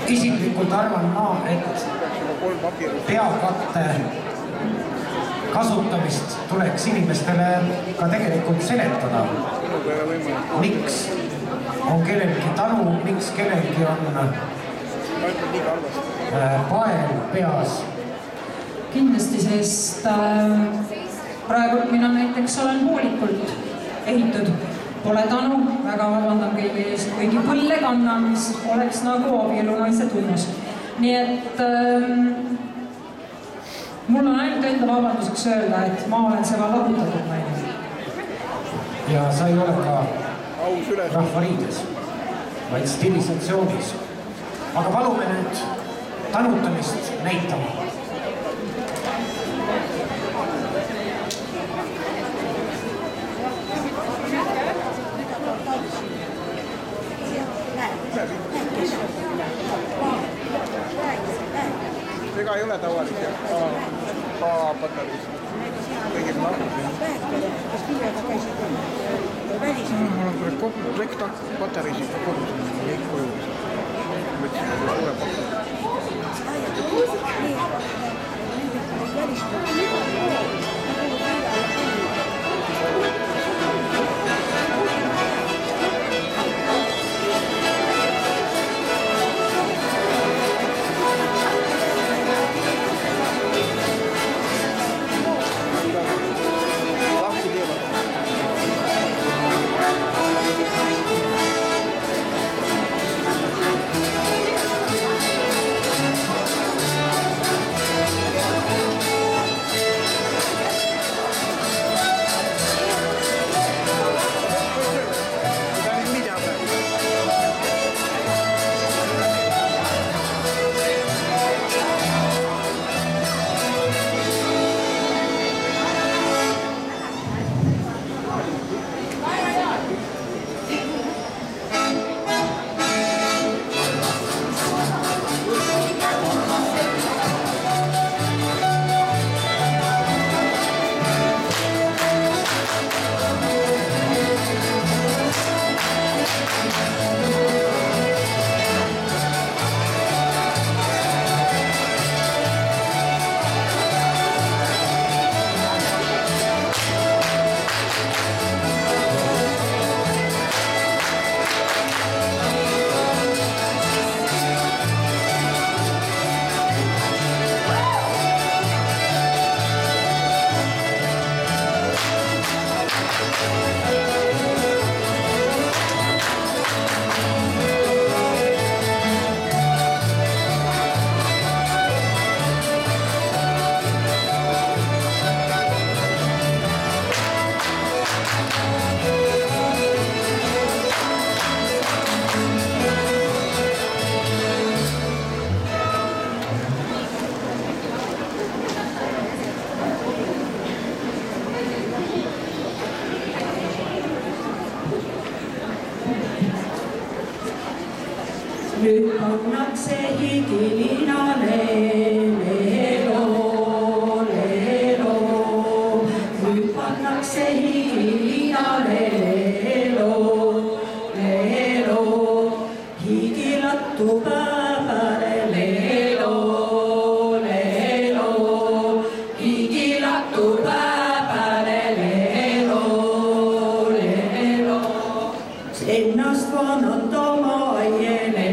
Isiklikult arvan ma, et peakatte kasutamist tuleks inimestele ka tegelikult seletada. Miks on kellelgi tanu, miks kellelgi on pael peas? Kindlasti, sest praegu mina näiteks olen hoolikult ehitud. Pole tanu, väga vabandan kõigi eest, kuigi põlle kannan, mis oleks nagu abielu naise tunnus. Nii et mul on ainult enda vabanduseks öelda, et ma olen seda lahutatud naine. Ja sa ei ole ka rahvariides, vaid stilisatsioonis. Aga palume nüüd tanutamist näitama. Ega ei ole tavalisi patareis. Kõigil kas piiraga käisid välis? Mul on komplekt patareisid kogusin kõik koju. Võtsin suure Nüüd pannakse higilinale, leelo, leelo. Nüüd pannakse higilinale, leelo, leelo. Higilattu päevale, leelo, leelo. Higilattu päevale, leelo, leelo. Ennast vanatama aiele.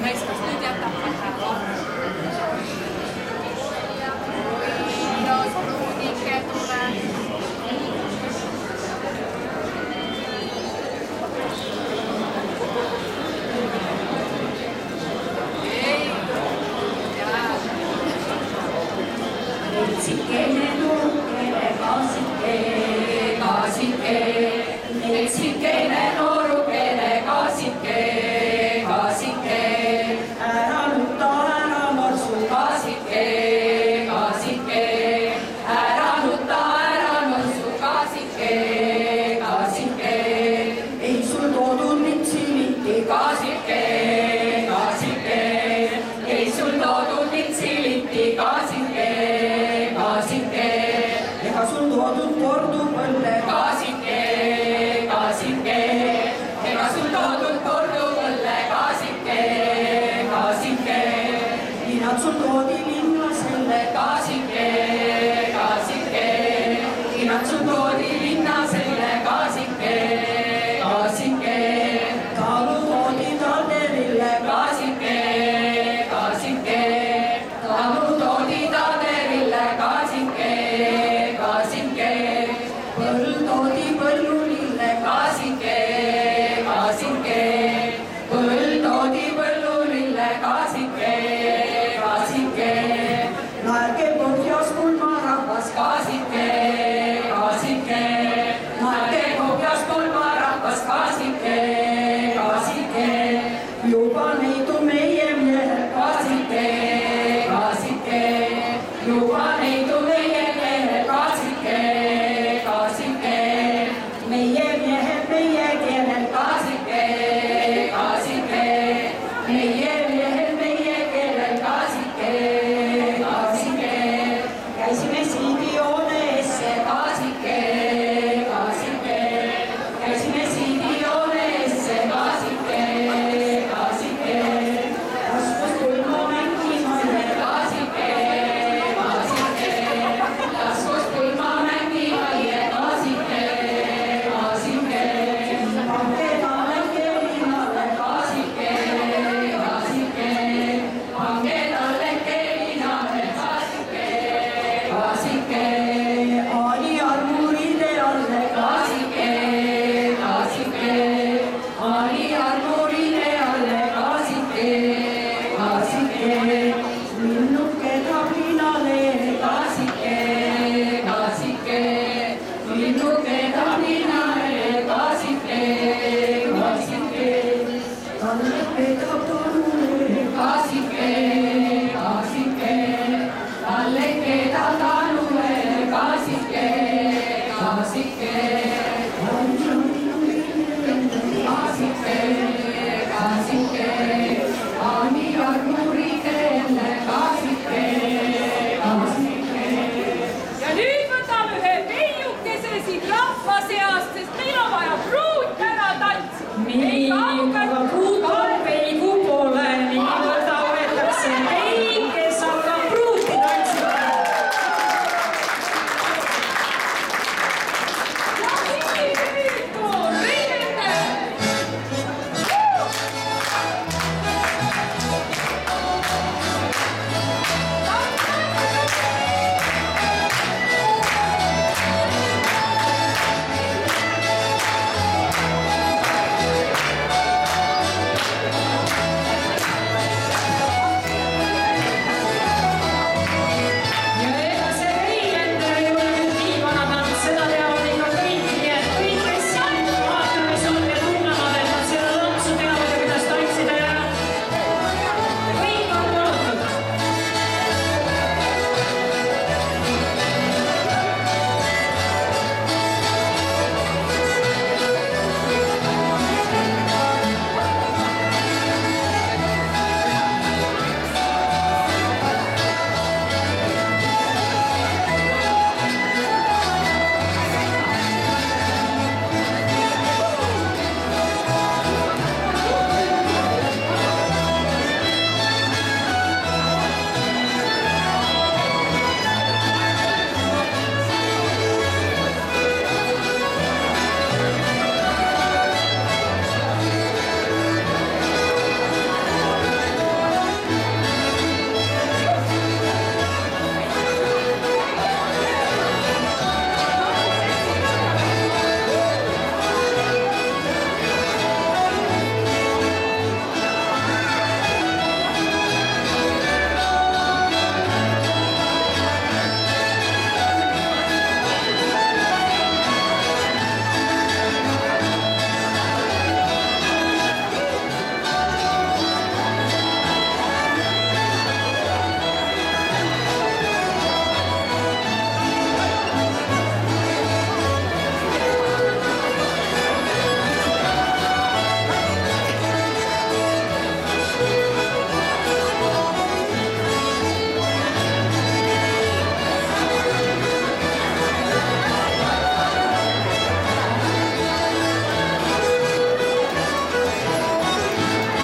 mees, kas nüüd jätab vähe? Ja pruunike tuleb. Metsikene, noorukene, kaasike, kaasike. Metsikene, noorukene, kaasike, kaasike. Ära nutta, ära norsu, kaasike, kaasike. Ära nutta, ära norsu, kaasike, kaasike. Ei sul toodud litsiliti, kaasike, kaasike. Ei sul toodud litsiliti, kaasike. Ega sul toodud kordupõlle, kaasike, kaasike. Ega sul toodud kordupõlle, kaasike, kaasike. Linad sul toodi linna selle, kaasike, kaasike. Linad sul toodi linna selle, kaasike, kaasike. Talu toodi Talderille, kaasike, kaasike. Talu toodi Talderille, kaasike, kaasike. Põll toodi Põllulille, kaasike, kaasike. Põll toodi Põllulille, kaasike, kaasike. Naerge põhjas pulmarahvas, kaasike, kaasike. Naerge põhjas pulmarahvas, kaasike, kaasike. Juba neidu me